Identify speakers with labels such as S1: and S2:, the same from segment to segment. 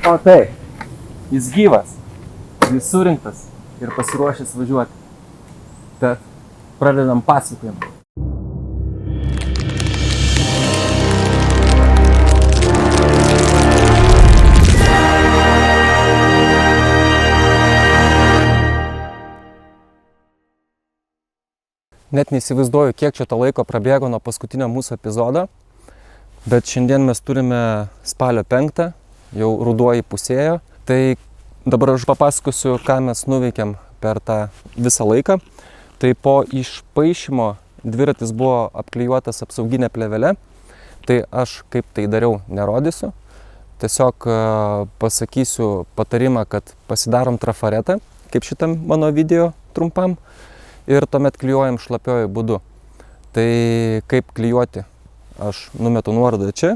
S1: O tai, jis gyvas, jis surinktas ir pasiruošęs važiuoti. Tad pradedam pasakojimą. Net neįsivaizduoju, kiek čia to laiko prabėgo nuo paskutinio mūsų epizodo, bet šiandien mes turime spalio 5, jau ruduo įpusėjo. Tai dabar aš papasakosiu, ką mes nuveikėm per tą visą laiką. Tai po išpaišymo dviratis buvo apklijuotas apsauginė plėvele. Tai aš kaip tai dariau nerodysiu. Tiesiog pasakysiu patarimą, kad pasidarom trafaretą, kaip šitam mano video trumpam. Ir tuomet klijuojam šlapiojų būdu. Tai kaip klijuoti? Aš numetu nuorodą čia.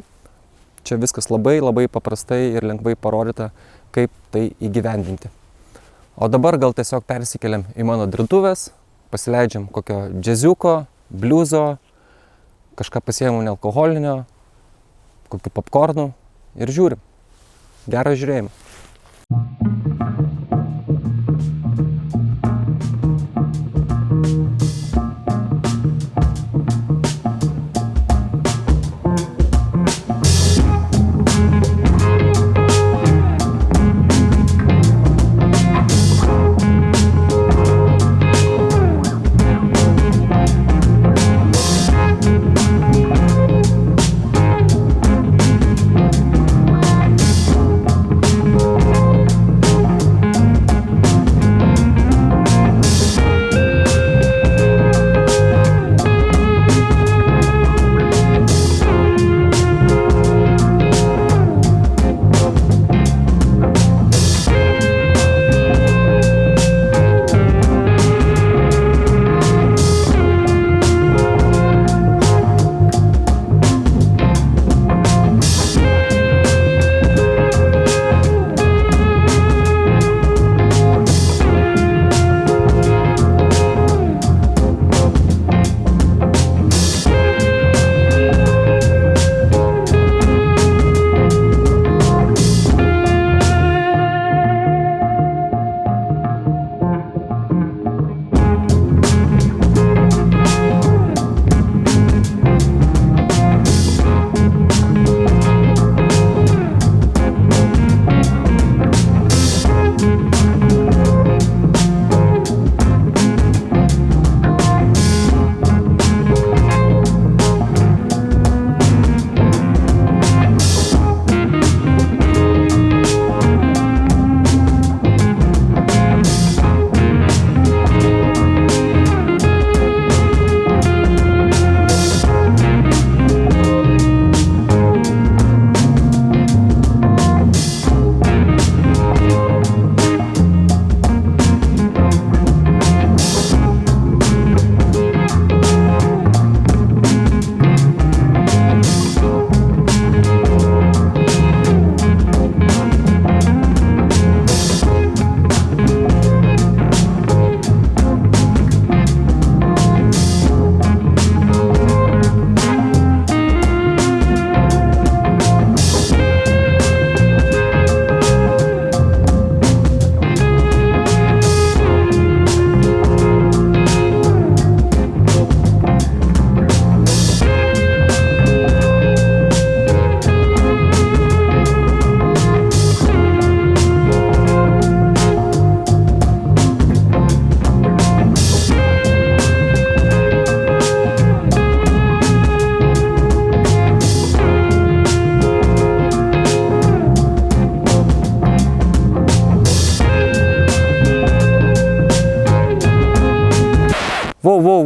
S1: Čia viskas labai paprastai ir lengvai parodyta, kaip tai įgyvendinti. O dabar gal tiesiog persikeliam į mano dirbtuves, pasileidžiam kokio džiaziuko, bliuzo, kažką pasiėmų nealkoholinio, kokių popkornų ir žiūrim. Gero žiūrėjimo.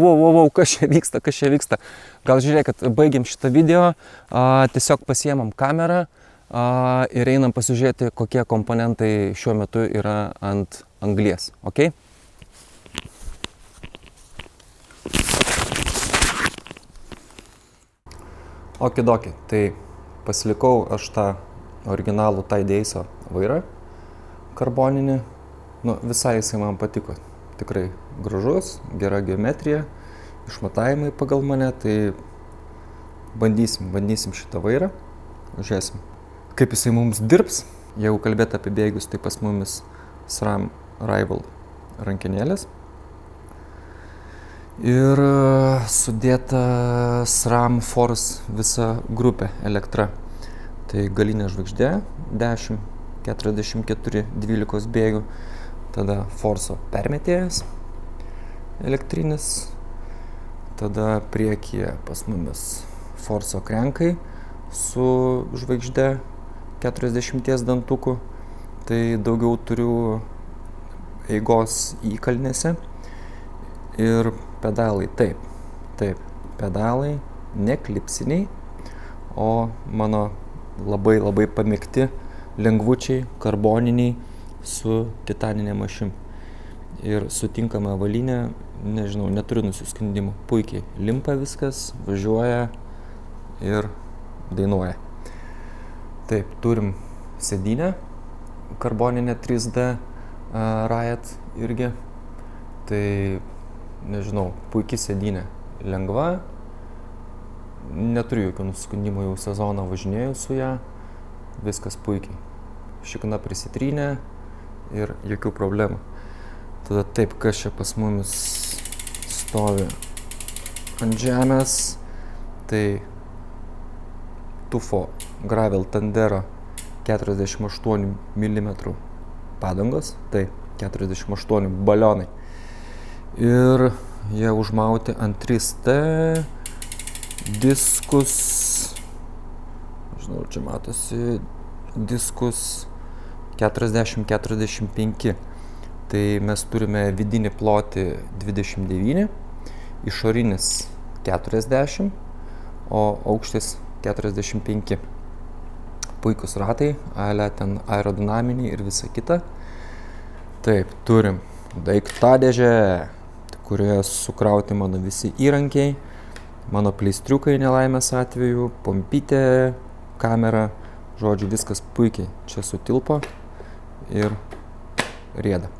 S1: Wow, kas čia vyksta? Gal žiūrėkit, baigiam šitą video, tiesiog pasiėmam kamerą ir einam pasižiūrėti, kokie komponentai šiuo metu yra ant anglies, ok? Okidoki, tai pasilikau aš tą originalų Taideisio vairą karboninį, visai jisai man patiko. Tikrai gražus, gera geometrija, išmatavimai pagal mane, tai bandysim šitą vairą, žiūrėsim, kaip jisai mums dirbs, Jeigu kalbėti apie bėgius, tai pas mumis SRAM Rival rankinėlės. Ir sudėta SRAM Force visa grupė elektra. Tai galinė žvaigždė 10, 44, 12 bėgių. Tada Force'o permetėjas elektrinis. Tada priekyje pas mumis Force'o krenkai su žvaigždė 40 dantukų. Tai daugiau turiu eigos įkalnėse. Ir pedalai, taip, pedalai ne klipsiniai, o mano labai pamėgti lengvučiai, karboniniai su titaninėm ašim. Ir sutinkama avalinė, nežinau, neturiu nusiskundimų. Puikiai limpa viskas, važiuoja ir dainuoja. Taip, turim sėdynę, karboninę 3D Riot irgi. Tai, nežinau, puikiai sėdynė, lengva. Neturiu jokių nusiskundimų, jau sezoną važinėjau su ją. Viskas puikiai. Šikna prisitrynė ir jokių problemų. Tada taip, kas čia pas mumis stovi ant žemės, tai Tufo Gravel Tandero 48 mm padangos, tai 48 balionai. Ir jie užmauti ant 3T diskus, žinau, čia matosi, diskus 40-45. Tai mes turime vidinį plotį 29, išorinis 40, o aukštis 45. Puikus ratai, ale ten aerodinaminiai ir visa kita. Taip, turim daiktadėžę, kurioje sukrauti mano visi įrankiai, mano pleistriukai nelaimės atveju, pompytė, kamera, žodžiu, viskas puikiai čia sutilpo ir rieda.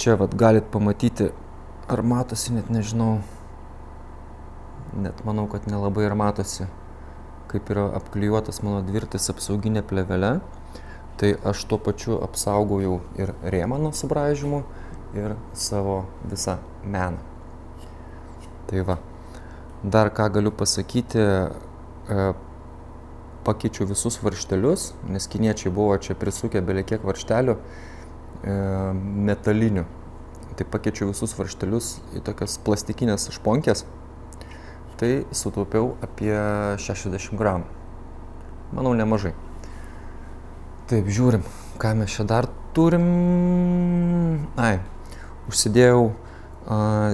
S1: Čia vat galit pamatyti, ar matosi, net nežinau, net manau, kad nelabai ar matosi, kaip yra apklijuotas mano dvirtis apsauginė plėvelė. Tai aš tuo pačiu apsaugojau ir rėmą nuo subraižymų ir savo visą meną. Tai va, dar ką galiu pasakyti, pakeičiau visus varžtelius, nes kiniečiai buvo čia prisukę belekiek varžtelių metalinių. Tai pakeičiau visus varžtelius į tokias plastikinės šponkės. Tai sutaupiau apie 60 gramų. Manau, nemažai. Taip, žiūrim, ką mes čia dar turim. Užsidėjau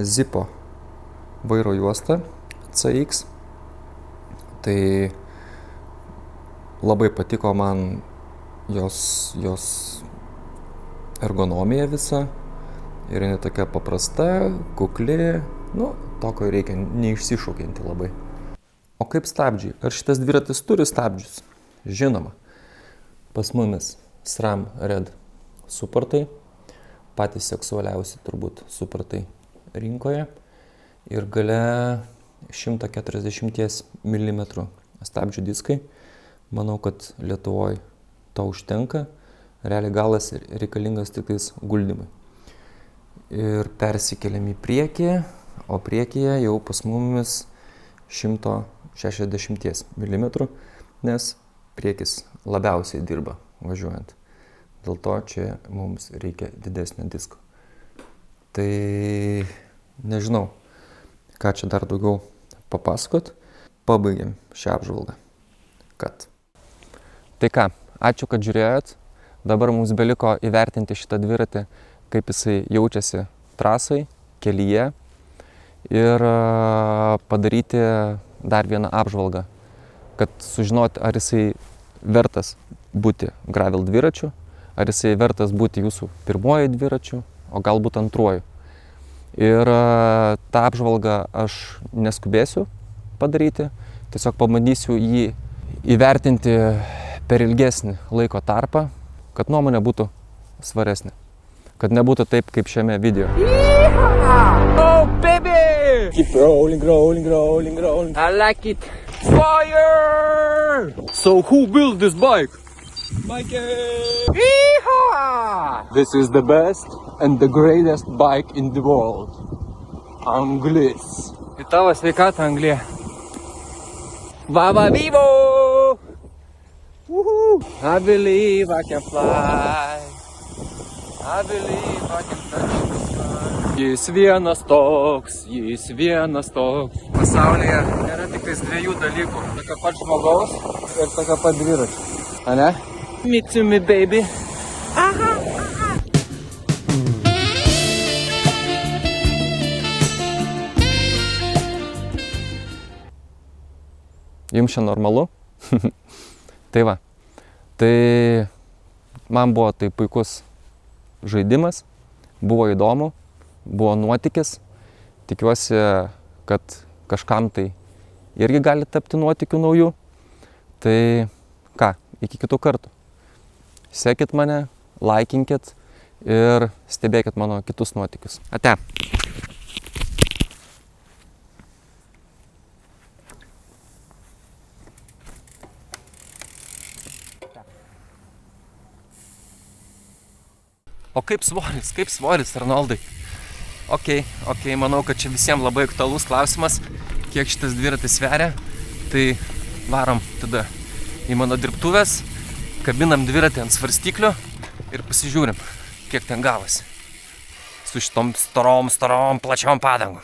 S1: Zipo vairo juostą CX. Tai labai patiko man jos ergonomija visa. Ir jinai tokia paprasta, kukli, to, ko reikia, neišsišaukianti labai. O kaip stabdžiai? Ar šitas dviratis turi stabdžius? Žinoma. Pas mumis SRAM Red suportai, patys seksualiausi turbūt suportai rinkoje. Ir gale 140 mm stabdžių diskai. Manau, kad Lietuvoje to užtenka. Realiai galas reikalingas tik tais guldymui. Ir persikeliam į priekį, o priekyje jau pas mumis 160 mm, nes priekis labiausiai dirba važiuojant. Dėl to čia mums reikia didesnio disko. Tai nežinau, ką čia dar daugiau papasakot. Pabaigiam šią apžvalgą. Tai ką, ačiū, kad žiūrėjot. Dabar mums beliko įvertinti šitą dviratį, kaip jisai jaučiasi trasai, kelyje ir padaryti dar vieną apžvalgą, kad sužinoti, ar jisai vertas būti gravel dviračiu, ar jisai vertas būti jūsų pirmuoju dviračiu, o galbūt antruoju. Ir tą apžvalgą aš neskubėsiu padaryti, tiesiog pabandysiu jį įvertinti per ilgesnį laiko tarpą, kad nuomonė būtų svaresnė. Kad nebūtų taip, kaip šiame video.
S2: Oh, baby! Keep rolling, rolling, rolling, rolling. I like it. Fire! So who built this bike? Mikey! Yeehaw! This is the best and the greatest bike in the world. Anglis.
S1: Į tavo sveikatą, Anglija.
S2: Vava vivo! Woohoo! I believe I can fly. I believe I can touch the sky. Jis vienas toks.
S1: Pasaulyje nėra tik tais dviejų dalykų. Tokio pat žmogaus ir tokio pat dviračio. Ane?
S2: Me to me, baby.
S1: Jums čia normalu? Tai va. Tai man buvo tai puikus žaidimas. Buvo įdomu. Buvo nuotykis. Tikiuosi, kad kažkam tai irgi gali tapti nuotykių naujų. Tai ką, iki kitų kartų. Sekit mane, laikinkit ir stebėkit mano kitus nuotykius. Ate. O kaip svoris, Arnoldai? Ok, manau, kad čia visiems labai aktualus klausimas, kiek šitas dviratis sveria. Tai varom tada į mano dirbtuvės, kabinam dviratį ant svarstyklių ir pasižiūrim, kiek ten gavosi. Su šitom storom, plačiom padangom.